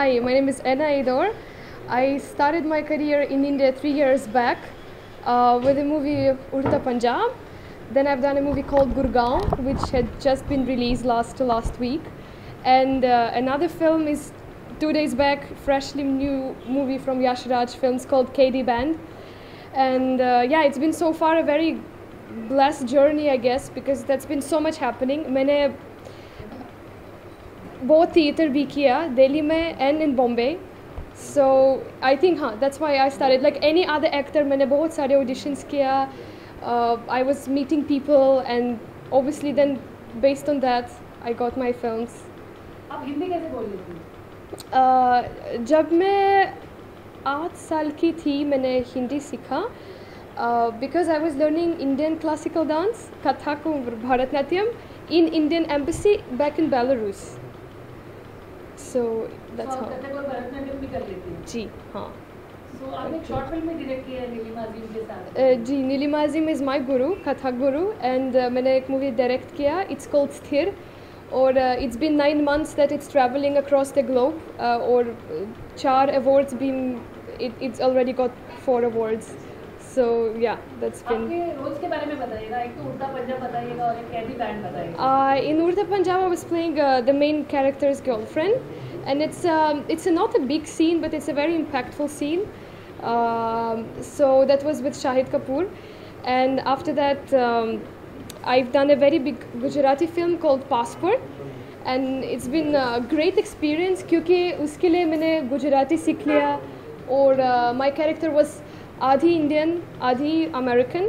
Hi, my name is Enna Idor. I started my career in India 3 years back with the movie Urta Punjab. Then I've done a movie called Gurgaon, which had just been released last week. And another film is 2 days back, freshly new movie from Yash Raj Films called KD Band. And yeah, it's been so far a very blessed journey, I guess, because that's been so much happening. मैंने बहुत theater भी किया दिल्ली में and in Bombay. So I think that's why I started. Like any other actor, मैंने बहुत सारे auditions किया. I was meeting people and obviously then based on that I got my films. आप हिंदी कैसे बोल लेती हैं? जब मैं 8 साल की थी मैंने हिंदी सीखा because I was learning Indian classical dance, Kathak और Bharatnatyam in Indian embassy back in Belarus. So that's how. Kathak और भरतनाट्यम भी कर लेती हैं? जी हाँ. So आपने एक शॉर्ट फिल्म में डायरेक्ट किया है नीलिमा अजीम के साथ? जी, नीलिमा अजीम is my guru, Kathak guru, and मैंने एक मूवी डायरेक्ट किया. It's called स्थिर. और it's been 9 months that it's traveling across the globe. और 4 awards been. It's already got 4 awards. So yeah, that's been. आपके रोल्स के बारे में बताइएगा. एक तो उड़ता पंजाब बताइएगा और एक कैदी बैंड बताइएगा. In Urta Punjab, I was playing the main character's girlfriend, and it's not a big scene, but it's a very impactful scene. So that was with Shahid Kapoor, and after that, I've done a very big Gujarati film called Passport, and it's been a great experience क्योंकि उसके लिए मैंने गुजराती सीख लिया और my character was आधी Indian, आधी American.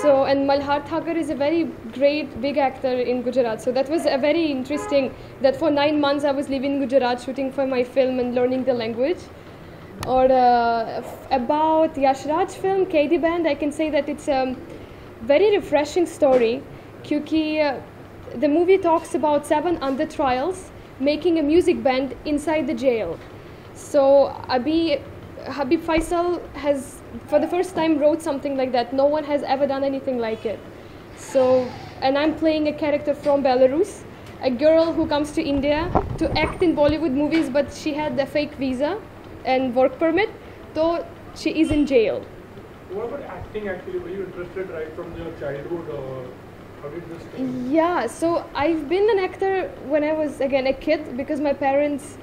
So, and Malhar Thakur is a very great big actor in Gujarat. So that was a very interesting, that for 9 months I was living in Gujarat shooting for my film and learning the language. Or about Yash Raj film, KD Band, I can say that it's a very refreshing story. Kyunki the movie talks about 7 under trials making a music band inside the jail. So Habib Faisal has for the first time wrote something like that. No one has ever done anything like it. So, and I'm playing a character from Belarus, a girl who comes to India to act in Bollywood movies, but she had a fake visa and work permit, so she is in jail. What about acting actually? Were you interested right from your childhood or how did this come? Yeah, so I've been an actor when I was again a kid because my parents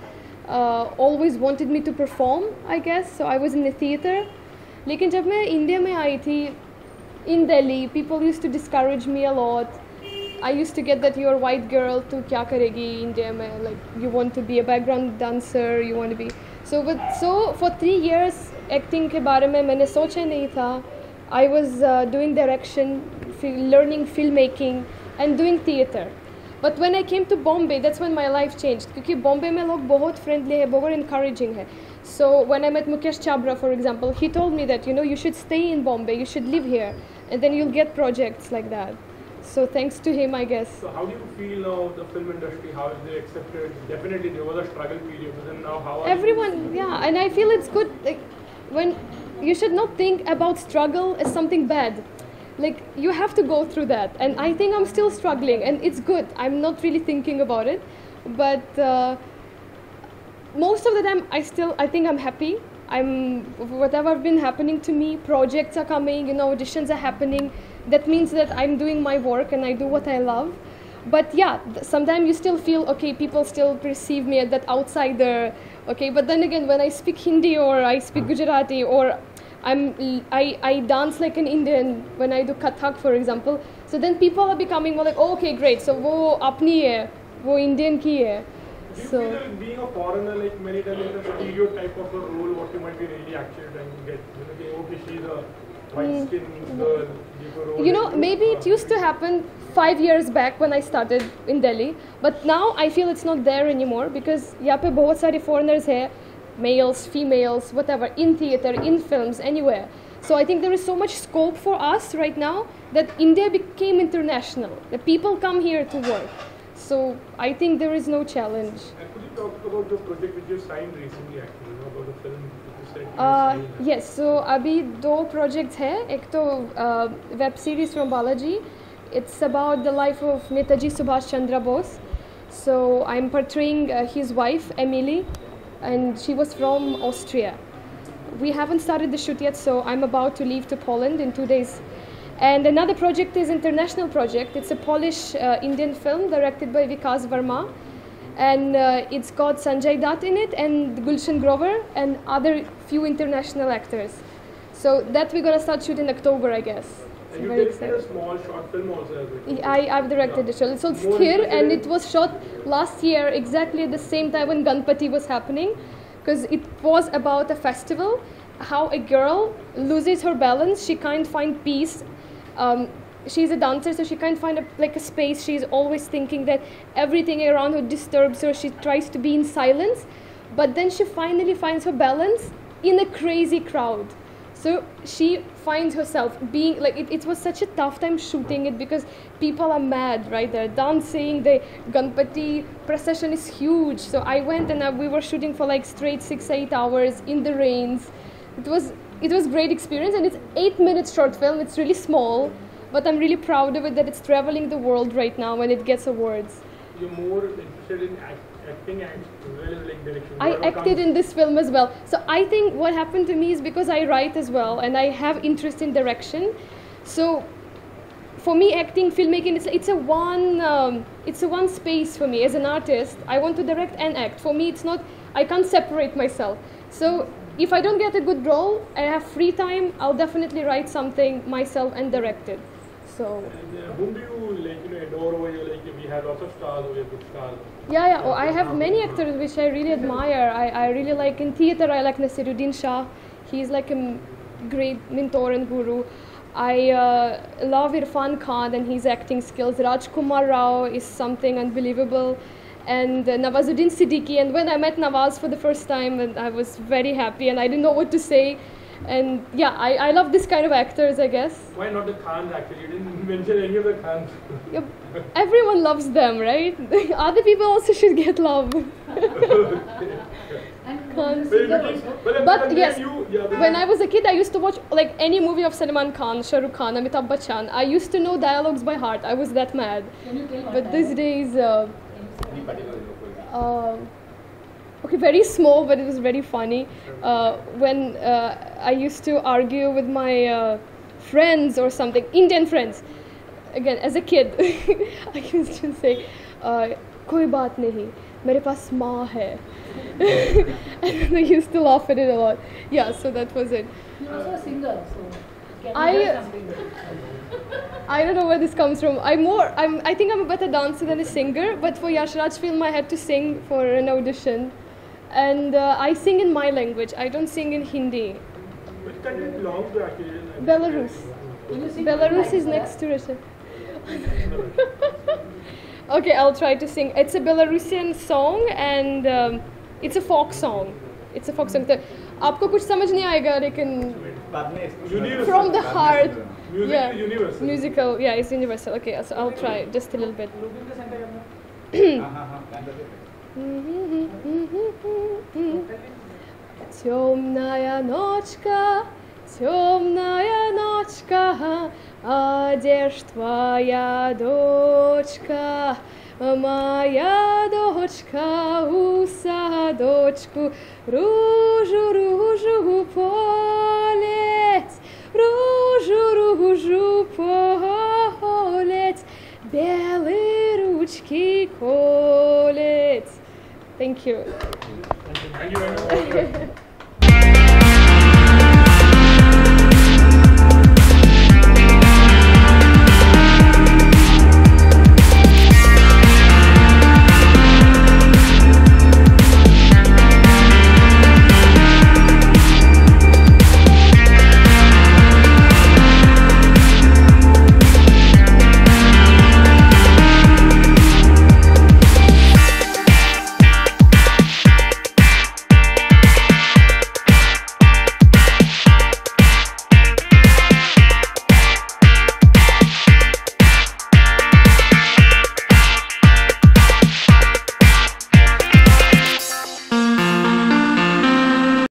always wanted me to perform, I guess. So I was in the theater. लेकिन जब मैं India में आई थी in Delhi, people used to discourage me a lot. I used to get that you're a white girl, तू क्या करेगी India में? Like you want to be a background dancer, you want to be. So for 3 years acting के बारे में मैंने सोचा नहीं था. I was doing direction, learning filmmaking and doing theater. But when I came to Bombay, that's when my life changed. क्योंकि Bombay में लोग बहुत friendly है, बहुत encouraging है. So when I met Mukesh Chabra, for example, he told me that you should stay in Bombay, you should live here, and then you'll get projects like that. So thanks to him, I guess. So how do you feel now the film industry? How is they accepted? Definitely there was a struggle period, but then now how are Everyone, yeah, and I feel it's good. Like when you should not think about struggle as something bad. Like you have to go through that, and I think I'm still struggling, and it's good. I'm not really thinking about it, but most of the time I think I'm happy. Whatever been happening to me, projects are coming, auditions are happening. That means that I'm doing my work and I do what I love. But yeah, sometimes you still feel okay. People still perceive me as that outsider. Okay, but then again, when I speak Hindi or I speak Gujarati or I dance like an Indian when I do Kathak, for example. So then people are becoming more like, oh, okay, great. So वो अपनी है, वो Indian की है. Do you feel that being a foreigner, like many times it's a stereotype of a role, what you might be really actually trying to get? Okay, she's a white-skinned girl. Maybe it used to happen 5 years back when I started in Delhi, but now I feel it's not there anymore because यहाँ पे बहुत सारे foreigners हैं, males, females, whatever, in theater, in films, anywhere. So I think there is so much scope for us right now that India became international. The people come here to work. So I think there is no challenge. And could you talk about the project which you signed recently actually, about the film that you said you signed? Yes, so अभी 2 projects हैं. एक तो web series from Balaji. It's about the life of Netaji Subhash Chandra Bose. So I'm portraying his wife Emily, and she was from Austria. We haven't started the shoot yet, so I'm about to leave to Poland in 2 days. And another project is international project. It's a Polish Indian film directed by Vikas Verma, and it's got Sanjay Dutt in it and Gulshan Grover and other few international actors. So that we're gonna start shooting in October, I guess. And you directed a small short film also as well. I've directed the show. It's called Sthir, and it was shot last year exactly at the same time when Ganpati was happening, because it was about a festival, how a girl loses her balance, she can't find peace. She's a dancer, so she can't find a space. She's always thinking that everything around her disturbs her. She tries to be in silence, but then she finally finds her balance in a crazy crowd. So she finds herself being like, it was such a tough time shooting it because people are mad, right? They're dancing, the Ganpati procession is huge. So I went and we were shooting for like straight 6-8 hours in the rains. It was great experience, and it's 8 minutes short film. It's really small, but I'm really proud of it that it's traveling the world right now and it gets awards. You're more interested in acting and as well as like direction. I acted in this film as well. So I think what happened to me is because I write as well and I have interest in direction. So for me, acting, filmmaking, it's a one space for me as an artist. I want to direct and act. For me, it's not. I can't separate myself. So if I don't get a good role, I have free time, I'll definitely write something myself and direct it. So. And whom do you adore over here? Like we have lots of stars over here, good stars. Yeah. Oh, I have many actors which I really admire. I really like in theatre. I like Nasiruddin Shah. He's like a great mentor and guru. I love Irfan Khan and his acting skills. Rajkumar Rao is something unbelievable. And Nawazuddin Siddiqui, and when I met Nawaz for the first time, and I was very happy, and I didn't know what to say, and yeah, I love this kind of actors, I guess. Why not the Khans actually? You didn't mention any of the Khans. Yeah, everyone loves them, right? Other people also should get love. Khans. But yes, when I was a kid, I used to watch like any movie of Salman Khan, Shah Rukh Khan, Amitabh Bachchan. I used to know dialogues by heart. I was that mad. But these days. Okay, very small, but it was very funny. When I used to argue with my friends or something, Indian friends. Again, as a kid, I used to say, "Koi baat nahi, mere paas maa hai." And I used to laugh at it a lot. Yeah, so that was it. You're also a singer, so can you tell something? I don't know where this comes from. I think I'm a better dancer than a singer, but for Yash Raj film I had to sing for an audition. And I sing in my language. I don't sing in Hindi. Which country belongs to actually? Belarus. Belarus is next to Russia. Okay, I'll try to sing. It's a Belarusian song and it's a folk song. It's a folk song. आपको कुछ समझ नहीं आएगा लेकिन from the heart. Music Yeah. is universal. Musical, yeah, it's universal. Okay, so I'll try just a little bit. Темная ночка, одежь твоя дочка, моя дочка у садочку, ружу полец, ружу полец, белые ручки колец. Thank you. Thank you very much.